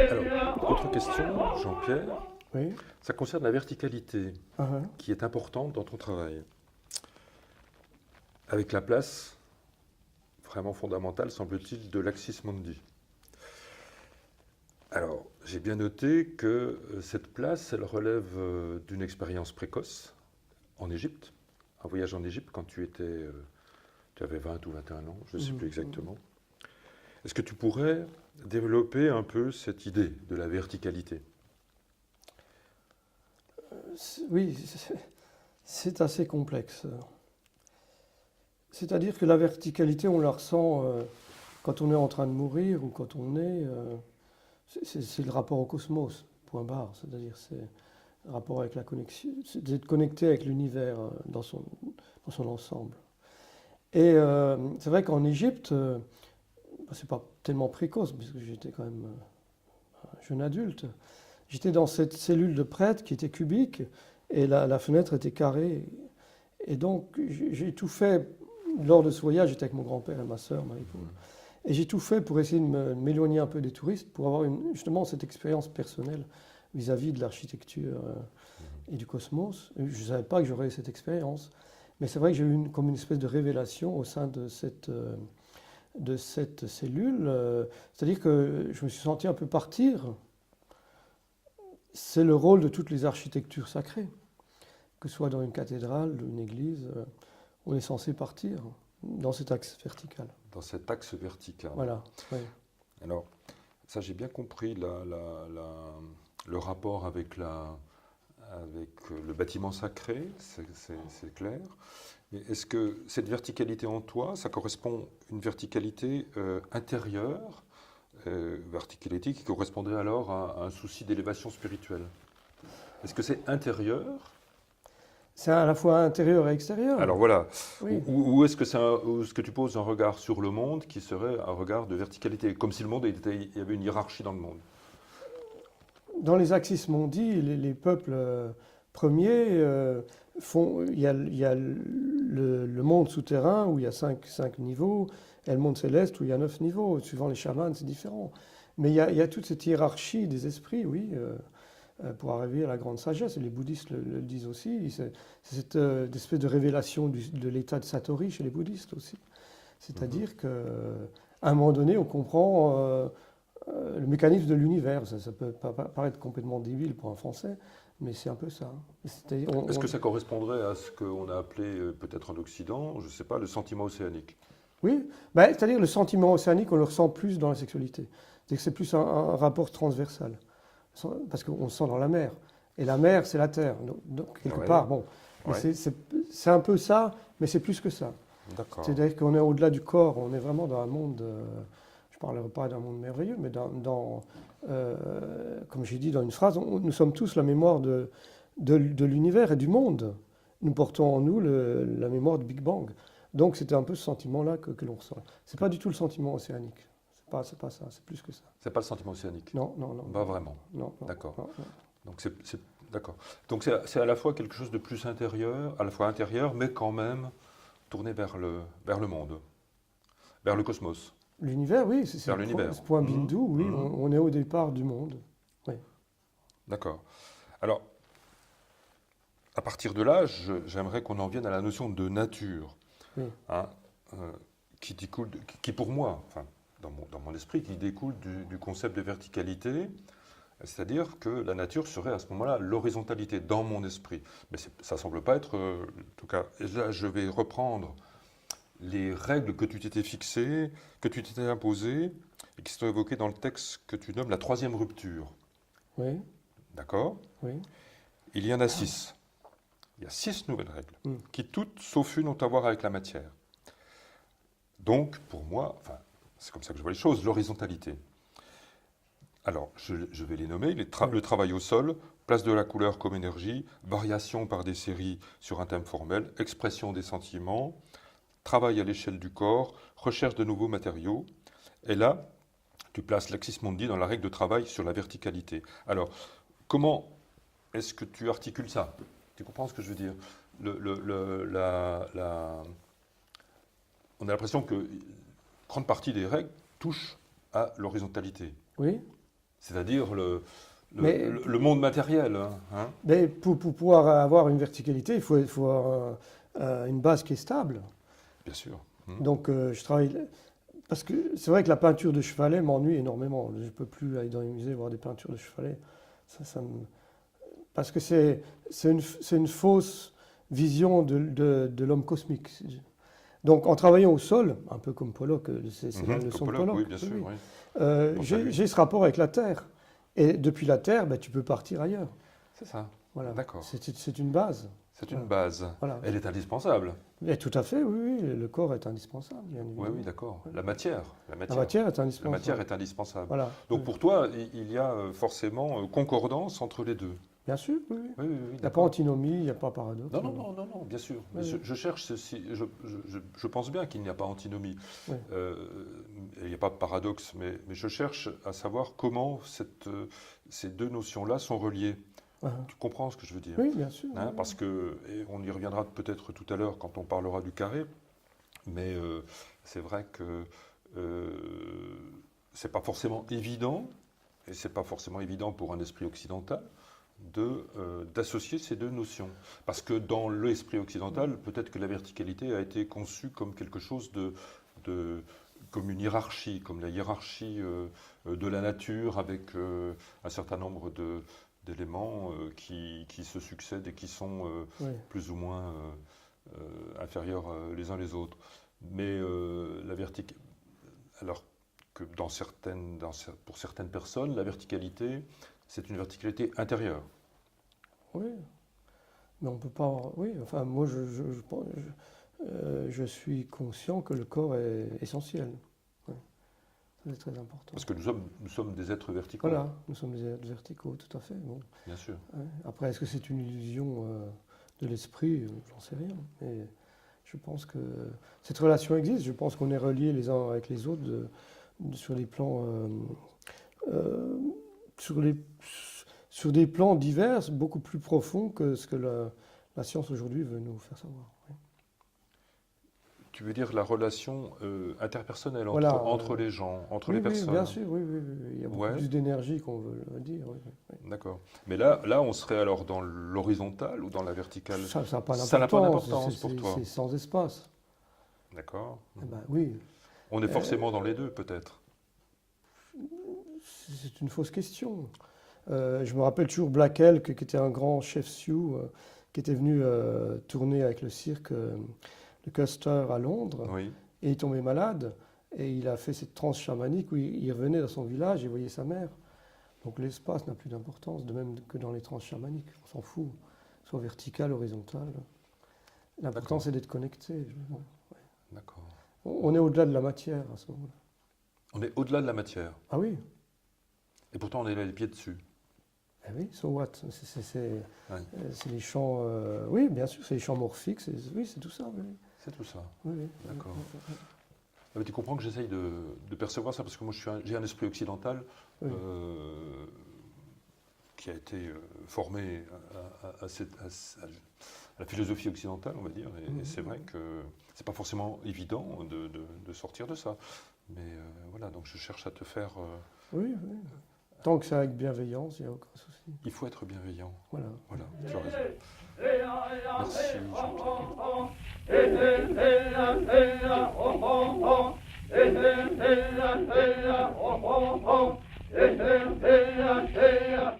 Alors, autre question, Jean-Pierre. Oui. Ça concerne la verticalité, Uh-huh. qui est importante dans ton travail. Avec la place vraiment fondamentale, semble-t-il, de l'Axis Mundi. Alors, j'ai bien noté que cette place, elle relève d'une expérience précoce en Égypte, un voyage en Égypte quand tu avais 20 ou 21 ans, je ne sais plus exactement. Est-ce que tu pourrais développer un peu cette idée de la verticalité? Oui, c'est assez complexe. C'est-à-dire que la verticalité, on la ressent quand on est en train de mourir ou quand on est... c'est le rapport au cosmos, point barre. C'est-à-dire c'est le rapport avec la connexion, c'est d'être connecté avec l'univers dans son ensemble. Et c'est vrai qu'en Égypte, c'est pas tellement précoce, puisque j'étais quand même un jeune adulte. J'étais dans cette cellule de prêtre qui était cubique et la fenêtre était carrée. Et donc, j'ai tout fait, lors de ce voyage, j'étais avec mon grand-père et ma sœur, ma épouse. Et j'ai tout fait pour essayer de m'éloigner un peu des touristes, pour avoir justement cette expérience personnelle vis-à-vis de l'architecture et du cosmos. Je ne savais pas que j'aurais cette expérience. Mais c'est vrai que j'ai eu comme une espèce de révélation au sein de cette cellule. C'est-à-dire que je me suis senti un peu partir. C'est le rôle de toutes les architectures sacrées, que ce soit dans une cathédrale, une église, on est censé partir dans cet axe vertical. Dans cet axe vertical. Voilà. Oui. Alors, ça j'ai bien compris le rapport avec le bâtiment sacré, c'est clair. Mais est-ce que cette verticalité en toi, ça correspond à une verticalité intérieure, verticalité qui correspondrait alors à un souci d'élévation spirituelle? Est-ce que c'est intérieur? C'est à la fois intérieur et extérieur. Alors voilà, Oui. ou est-ce que tu poses un regard sur le monde qui serait un regard de verticalité, comme si le monde il y avait une hiérarchie dans le monde? Dans les Axis Mundi, les peuples premiers il y a le monde souterrain où il y a 5 niveaux, et le monde céleste où il y a 9 niveaux. Suivant les chamans, c'est différent. Mais il y a toute cette hiérarchie des esprits, oui, pour arriver à la grande sagesse. Et les bouddhistes le disent aussi. C'est cette espèce de révélation de l'état de Satori chez les bouddhistes aussi. C'est-à-dire qu'à un moment donné, on comprend le mécanisme de l'univers. Ça peut paraître complètement débile pour un Français, mais c'est un peu ça. Est-ce que ça correspondrait à ce qu'on a appelé peut-être en Occident, je ne sais pas, le sentiment océanique? Oui, c'est-à-dire le sentiment océanique, on le ressent plus dans la sexualité. C'est plus un rapport transversal. Parce qu'on le sent dans la mer. Et la mer, c'est la terre. Donc quelque part, bon. Ouais. C'est un peu ça, mais c'est plus que ça. D'accord. C'est-à-dire qu'on est au-delà du corps, on est vraiment dans un monde, je ne parlerai pas d'un monde merveilleux, mais comme j'ai dit dans une phrase, nous sommes tous la mémoire de l'univers et du monde. Nous portons en nous la mémoire du Big Bang. Donc c'était un peu ce sentiment-là que l'on ressent. C'est pas du tout le sentiment océanique. C'est pas ça, c'est plus que ça. C'est pas le sentiment océanique? Non. Pas vraiment. Non. D'accord. Non. Donc d'accord. Donc c'est à la fois quelque chose de plus intérieur, à la fois intérieur, mais quand même tourné vers le monde, vers le cosmos. L'univers, oui, c'est Vers l'univers. Ce point bindou, oui, on est au départ du monde. Oui. D'accord. Alors, à partir de là, j'aimerais qu'on en vienne à la notion de nature, Oui. hein, qui pour moi, enfin, dans mon esprit, qui découle du concept de verticalité, c'est-à-dire que la nature serait à ce moment-là l'horizontalité dans mon esprit. Mais ça ne semble pas être, en tout cas, et là je vais reprendre les règles que tu t'étais fixées, que tu t'étais imposées, et qui sont évoquées dans le texte que tu nommes la troisième rupture. Oui. D'accord? Oui. Il y en a 6. Il y a 6 nouvelles règles, qui toutes, sauf une, ont à voir avec la matière. Donc, pour moi, enfin, c'est comme ça que je vois les choses, l'horizontalité. Alors, je vais les nommer. Le travail au sol, place de la couleur comme énergie, variation par des séries sur un thème formel, expression des sentiments, travail à l'échelle du corps, recherche de nouveaux matériaux. Et là, tu places l'Axis Mundi dans la règle de travail sur la verticalité. Alors, comment est-ce que tu articules ça? Tu comprends ce que je veux dire? on a l'impression que grande partie des règles touchent à l'horizontalité, Oui. c'est-à-dire Mais- le monde matériel. Hein. Mais pour pouvoir avoir une verticalité, il faut avoir une base qui est stable. Bien sûr. Donc je travaille. Parce que c'est vrai que la peinture de chevalet m'ennuie énormément. Je ne peux plus aller dans les musées voir des peintures de chevalet. Parce que c'est une fausse vision de l'homme cosmique. Donc en travaillant au sol, un peu comme Pollock, c'est la leçon de Pollock. Oui, bien sûr. oui. Oui. Pour ça, lui. J'ai ce rapport avec la Terre. Et depuis la Terre, ben, tu peux partir ailleurs. C'est ça. Voilà. D'accord. C'est une base. C'est une base. Voilà. Elle est indispensable. Et tout à fait, oui, oui, le corps est indispensable. Bien Oui, évidemment. oui, d'accord. La matière. La matière est La indispensable. matière est indispensable. Voilà. Donc pour toi, il y a forcément concordance entre les deux. Bien sûr, oui. Oui, oui, oui. Il n'y a pas d'accord. antinomie, il n'y a pas paradoxe. Non, non, non, non, non, bien sûr. Mais Oui. je cherche ceci. Je pense bien qu'il n'y a pas antinomie. Oui. Il n'y a pas de paradoxe, mais je cherche à savoir comment ces deux notions-là sont reliées. Ah. Tu comprends ce que je veux dire? Oui, bien sûr. Hein, oui. parce que, et on y reviendra peut-être tout à l'heure quand on parlera du carré, mais c'est vrai que c'est pas forcément évident, et c'est pas forcément évident pour un esprit occidental, d'associer ces deux notions. Parce que dans l'esprit occidental, peut-être que la verticalité a été conçue comme quelque chose comme une hiérarchie, comme la hiérarchie de la nature avec un certain nombre d'éléments qui se succèdent et qui sont Oui. plus ou moins inférieurs les uns les autres. Mais la verticalité, alors que pour certaines personnes, la verticalité, c'est une verticalité intérieure. Oui. Mais on peut pas. Oui, enfin, moi, je suis conscient que le corps est essentiel. Oui. Ça, c'est très important. Parce que nous sommes des êtres verticaux. Voilà, nous sommes des êtres verticaux, tout à fait. Bon. Bien sûr. Ouais. Après, est-ce que c'est une illusion de l'esprit? J'en sais rien. Mais je pense que cette relation existe. Je pense qu'on est reliés les uns avec les autres sur des plans, sur des plans divers, beaucoup plus profonds que ce que la science aujourd'hui veut nous faire savoir. Oui. Tu veux dire la relation interpersonnelle Voilà, entre les gens, entre Oui, les personnes? oui, bien sûr, oui, oui, oui. Il y a beaucoup Ouais. plus d'énergie qu'on veut le dire. Oui, oui. D'accord. Mais là, on serait alors dans l'horizontale ou dans la verticale? Ça n'a pas Ça n'a pas d'importance. d'importance pour toi. C'est sans espace. D'accord. Eh ben, oui, On est forcément dans les deux, peut-être. c'est une fausse question. Je me rappelle toujours Black Elk, qui était un grand chef Sioux, qui était venu tourner avec le cirque de Custer à Londres, Oui. et il est tombé malade, et il a fait cette transe chamanique où il revenait dans son village et voyait sa mère. Donc l'espace n'a plus d'importance, de même que dans les transes chamaniques, on s'en fout, soit vertical, horizontal. L'important D'accord. c'est d'être connecté. Bon. D'accord. On est au-delà de la matière à ce moment-là. On est au-delà de la matière. Ah oui, Et pourtant, on est là les pieds dessus. eh oui, so what? C'est Ouais. les champs, oui, bien sûr, c'est les champs morphiques, oui, c'est tout ça. Oui, C'est tout ça. oui, oui. D'accord. Ah, mais tu comprends que j'essaye de percevoir ça parce que moi, j'ai un esprit occidental Oui. qui a été formé à la philosophie occidentale, on va dire. Et c'est vrai que c'est pas forcément évident de sortir de ça. Mais voilà, donc je cherche à te faire. Oui, oui. Tant que c'est avec bienveillance, il n'y a aucun souci. Il faut être bienveillant. Voilà. Voilà, tu as raison. Merci, Jean-Pierre. Jean-Pierre.